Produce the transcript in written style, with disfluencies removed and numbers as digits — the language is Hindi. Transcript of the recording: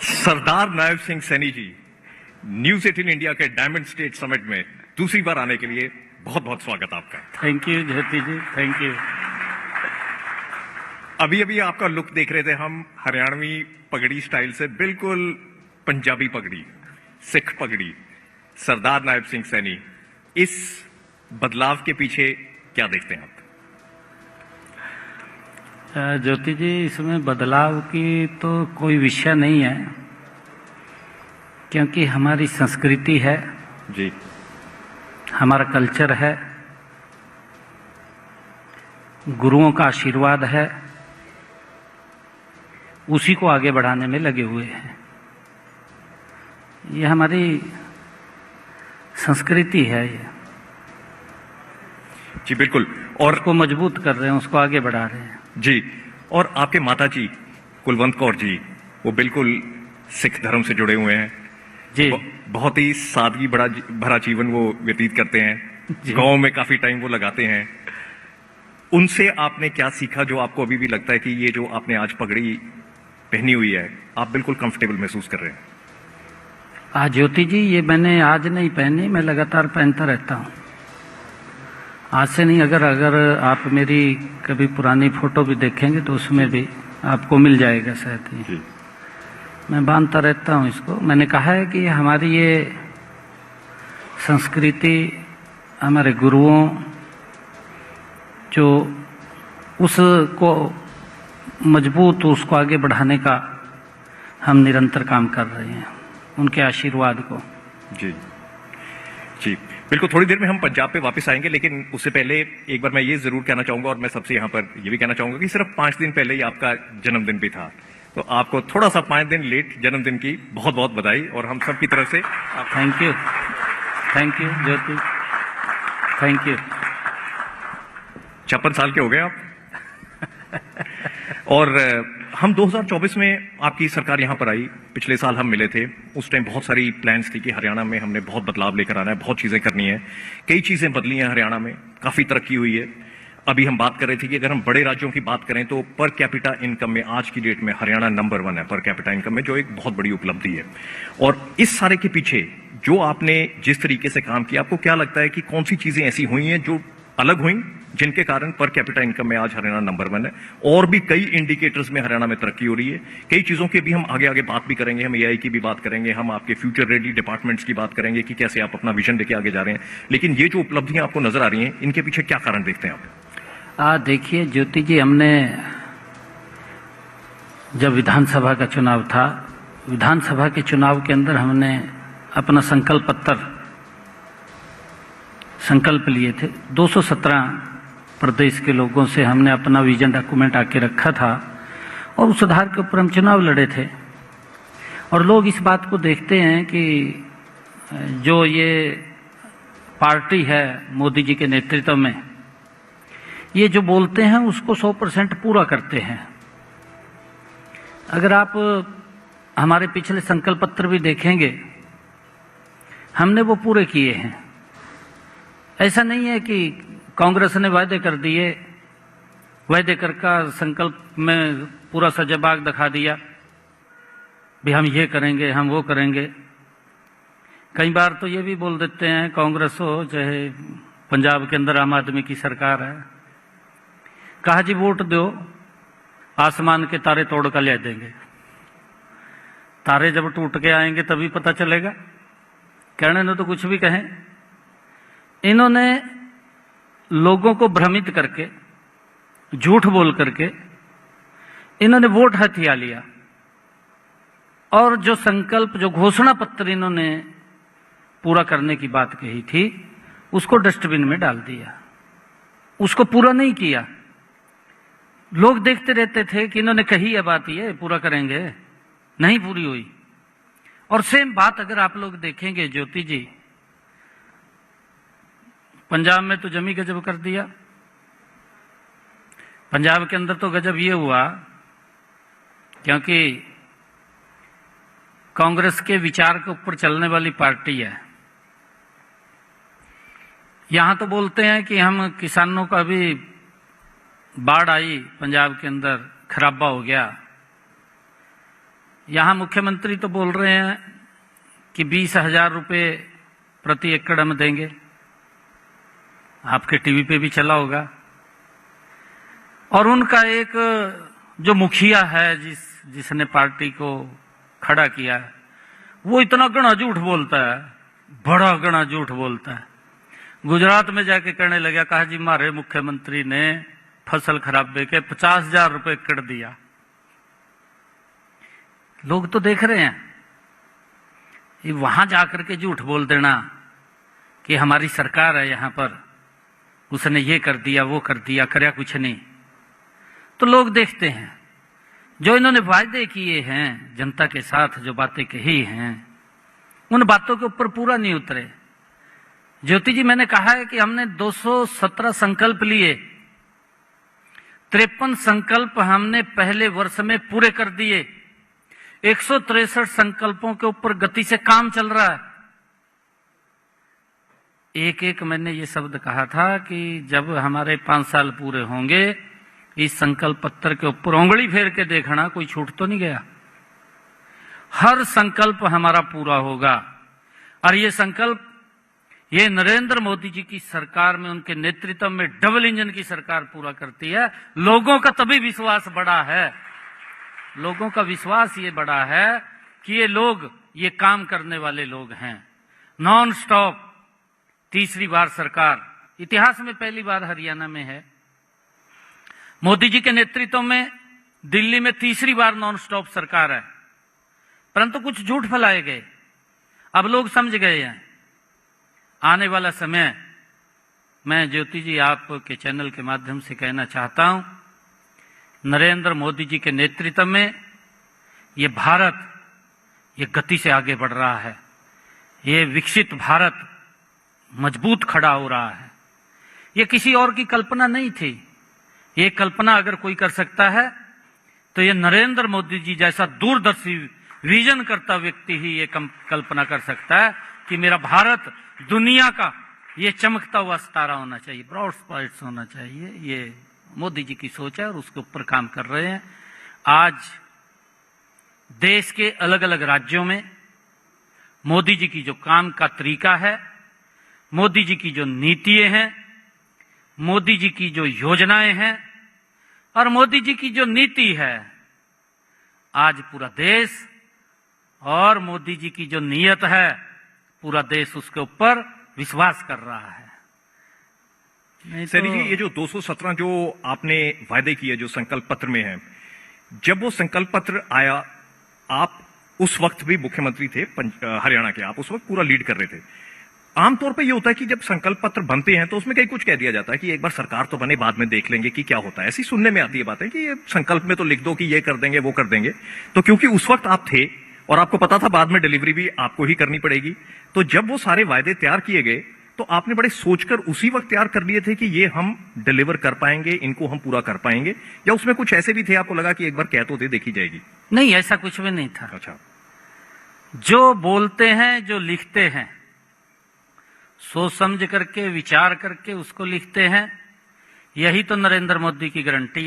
सरदार नायब सिंह सैनी जी, न्यूज 18 इंडिया के डायमंड स्टेट समिट में दूसरी बार आने के लिए बहुत बहुत स्वागत आपका। Thank you Jyoti ji, thank you. अभी अभी आपका लुक देख रहे थे हम, हरियाणवी पगड़ी स्टाइल से बिल्कुल पंजाबी पगड़ी, सिख पगड़ी, सरदार नायब सिंह सैनी। इस बदलाव के पीछे क्या देखते हैं आप? ज्योति जी, इसमें बदलाव की तो कोई विषय नहीं है, क्योंकि हमारी संस्कृति है जी, हमारा कल्चर है, गुरुओं का आशीर्वाद है, उसी को आगे बढ़ाने में लगे हुए हैं। ये हमारी संस्कृति है, ये जी बिल्कुल। और उसको मजबूत कर रहे हैं, उसको आगे बढ़ा रहे हैं जी। और आपके माता जी कुलवंत कौर जी, वो बिल्कुल सिख धर्म से जुड़े हुए हैं जी। बहुत ही सादगी भरा जीवन वो व्यतीत करते हैं, गांव में काफी टाइम वो लगाते हैं। उनसे आपने क्या सीखा जो आपको अभी भी लगता है कि ये जो आपने आज पगड़ी पहनी हुई है, आप बिल्कुल कंफर्टेबल महसूस कर रहे हैं? ज्योति जी, ये मैंने आज नहीं पहनी, मैं लगातार पहनता रहता हूँ। आज से नहीं, अगर आप मेरी कभी पुरानी फोटो भी देखेंगे तो उसमें भी आपको मिल जाएगा शायद ही। मैं बांधता रहता हूँ इसको। मैंने कहा है कि हमारी ये संस्कृति, हमारे गुरुओं जो उसको मजबूत, उसको आगे बढ़ाने का हम निरंतर काम कर रहे हैं, उनके आशीर्वाद को। जी जी बिल्कुल। थोड़ी देर में हम पंजाब पे वापस आएंगे, लेकिन उससे पहले एक बार मैं ये जरूर कहना चाहूंगा, और मैं सबसे यहाँ पर ये भी कहना चाहूंगा कि सिर्फ 5 दिन पहले ही आपका जन्मदिन भी था, तो आपको थोड़ा सा 5 दिन लेट जन्मदिन की बहुत बहुत बधाई, और हम सब की तरफ से thank you Jyoti, thank you. 56 साल के हो गए आप। और हम 2024 में आपकी सरकार यहां पर आई, पिछले साल हम मिले थे। उस टाइम बहुत सारी प्लान्स थी कि हरियाणा में हमने बहुत बदलाव लेकर आना है, बहुत चीजें करनी है। कई चीजें बदली हैं हरियाणा में, काफी तरक्की हुई है। अभी हम बात कर रहे थे कि अगर हम बड़े राज्यों की बात करें तो पर कैपिटा इनकम में आज की डेट में हरियाणा नंबर 1 है पर कैपिटा इनकम में, जो एक बहुत बड़ी उपलब्धि है। और इस सारे के पीछे जो आपने जिस तरीके से काम किया, आपको क्या लगता है कि कौन सी चीजें ऐसी हुई हैं जो अलग हुई, जिनके कारण पर कैपिटा इनकम में आज हरियाणा नंबर 1 है? और भी कई इंडिकेटर्स में हरियाणा में तरक्की हो रही है। कई चीजों की भी हम आगे बात भी करेंगे, हम एआई की भी बात करेंगे, हम आपके फ्यूचर रेडी डिपार्टमेंट्स की बात करेंगे कि कैसे आप अपना विजन लेके आगे जा रहे हैं। लेकिन ये जो उपलब्धियां आपको नजर आ रही हैं, इनके पीछे क्या कारण देखते हैं आप? देखिए ज्योति जी, हमने जब विधानसभा का चुनाव था, विधानसभा के चुनाव के अंदर हमने अपना संकल्प लिए थे। 217 प्रदेश के लोगों से हमने अपना विजन डॉक्यूमेंट आके रखा था, और उस आधार के ऊपर हम चुनाव लड़े थे। और लोग इस बात को देखते हैं कि जो ये पार्टी है मोदी जी के नेतृत्व में, ये जो बोलते हैं उसको 100% पूरा करते हैं। अगर आप हमारे पिछले संकल्प पत्र भी देखेंगे, हमने वो पूरे किए हैं। ऐसा नहीं है कि कांग्रेस ने वायदे कर दिए, वायदे कर का संकल्प में पूरा सजाबाग दिखा दिया भी हम ये करेंगे, हम वो करेंगे। कई बार तो ये भी बोल देते हैं, कांग्रेस हो चाहे पंजाब के अंदर आम आदमी की सरकार है, कहा जी वोट दो, आसमान के तारे तोड़ कर ले देंगे। तारे जब टूट के आएंगे तभी पता चलेगा। कहने ने तो कुछ भी कहें, इन्होंने लोगों को भ्रमित करके, झूठ बोल करके इन्होंने वोट हथिया लिया, और जो संकल्प, जो घोषणा पत्र इन्होंने पूरा करने की बात कही थी, उसको डस्टबिन में डाल दिया, उसको पूरा नहीं किया। लोग देखते रहते थे कि इन्होंने कही है बात, ये पूरा करेंगे, नहीं पूरी हुई। और सेम बात अगर आप लोग देखेंगे ज्योति जी, पंजाब में तो जमी गजब कर दिया। पंजाब के अंदर तो गजब ये हुआ क्योंकि कांग्रेस के विचार के ऊपर चलने वाली पार्टी है। यहां तो बोलते हैं कि हम किसानों का भी बाढ़ आई पंजाब के अंदर, खराबा हो गया, यहां मुख्यमंत्री तो बोल रहे हैं कि 20,000 रुपये प्रति एकड़ हम देंगे, आपके टीवी पे भी चला होगा। और उनका एक जो मुखिया है जिसने पार्टी को खड़ा किया है, वो इतना घना झूठ बोलता है, बड़ा घना झूठ बोलता है। गुजरात में जाके कहने लगा, कहा जी हमारे मुख्यमंत्री ने फसल खराबे के 50,000 रुपये एकड़ दिया। लोग तो देख रहे हैं। ये वहां जाकर के झूठ बोल देना कि हमारी सरकार है यहां पर, उसने ये कर दिया वो कर दिया, कर्या कुछ नहीं, तो लोग देखते हैं। जो इन्होंने वायदे किए हैं जनता के साथ, जो बातें कही हैं, उन बातों के ऊपर पूरा नहीं उतरे। ज्योति जी, मैंने कहा है कि हमने 217 संकल्प लिए, 53 संकल्प हमने पहले वर्ष में पूरे कर दिए, 163 संकल्पों के ऊपर गति से काम चल रहा है। एक एक मैंने ये शब्द कहा था कि जब हमारे 5 साल पूरे होंगे, इस संकल्प पत्र के ऊपर उंगली फेर के देखना, कोई छूट तो नहीं गया। हर संकल्प हमारा पूरा होगा। और ये संकल्प, ये नरेंद्र मोदी जी की सरकार में, उनके नेतृत्व में डबल इंजन की सरकार पूरा करती है। लोगों का तभी विश्वास बढ़ा है, लोगों का विश्वास ये बढ़ा है कि ये लोग ये काम करने वाले लोग हैं। नॉन स्टॉप तीसरी बार सरकार, इतिहास में पहली बार हरियाणा में है। मोदी जी के नेतृत्व में दिल्ली में तीसरी बार नॉन स्टॉप सरकार है, परंतु कुछ झूठ फैलाए गए। अब लोग समझ गए हैं। आने वाला समय, मैं ज्योति जी आपके चैनल के माध्यम से कहना चाहता हूं, नरेंद्र मोदी जी के नेतृत्व में ये भारत, ये गति से आगे बढ़ रहा है। ये विकसित भारत मजबूत खड़ा हो रहा है। ये किसी और की कल्पना नहीं थी। ये कल्पना अगर कोई कर सकता है तो ये नरेंद्र मोदी जी जैसा दूरदर्शी विजन करता व्यक्ति ही ये कल्पना कर सकता है कि मेरा भारत दुनिया का ये चमकता हुआ सितारा होना चाहिए, ब्रॉड स्पाइट्स होना चाहिए। ये मोदी जी की सोच है और उसके ऊपर काम कर रहे हैं। आज देश के अलग अलग राज्यों में मोदी जी की जो काम का तरीका है, मोदी जी की जो नीतियां हैं, मोदी जी की जो योजनाएं हैं और मोदी जी की जो नीति है, आज पूरा देश, और मोदी जी की जो नीयत है, पूरा देश उसके ऊपर विश्वास कर रहा है। सैनी जी, ये जो 217 जो आपने वायदे किए जो संकल्प पत्र में है, जब वो संकल्प पत्र आया, आप उस वक्त भी मुख्यमंत्री थे हरियाणा के, आप उस वक्त पूरा लीड कर रहे थे। आमतौर पे ये होता है कि जब संकल्प पत्र बनते हैं तो उसमें कहीं कुछ कह दिया जाता है कि एक बार सरकार तो बने, बाद में देख लेंगे कि क्या होता है। ऐसी सुनने में आती है बातें कि ये संकल्प में तो लिख दो कि ये कर देंगे वो कर देंगे। तो क्योंकि उस वक्त आप थे और आपको पता था बाद में डिलीवरी भी आपको ही करनी पड़ेगी, तो जब वो सारे वायदे तैयार किए गए तो आपने बड़े सोचकर उसी वक्त तैयार कर लिए थे कि ये हम डिलीवर कर पाएंगे, इनको हम पूरा कर पाएंगे, या उसमें कुछ ऐसे भी थे आपको लगा कि एक बार कह तो दे, देखी जाएगी? नहीं, ऐसा कुछ भी नहीं था। अच्छा, जो बोलते हैं, जो लिखते हैं, सोच समझ करके, विचार करके उसको लिखते हैं। यही तो नरेंद्र मोदी की गारंटी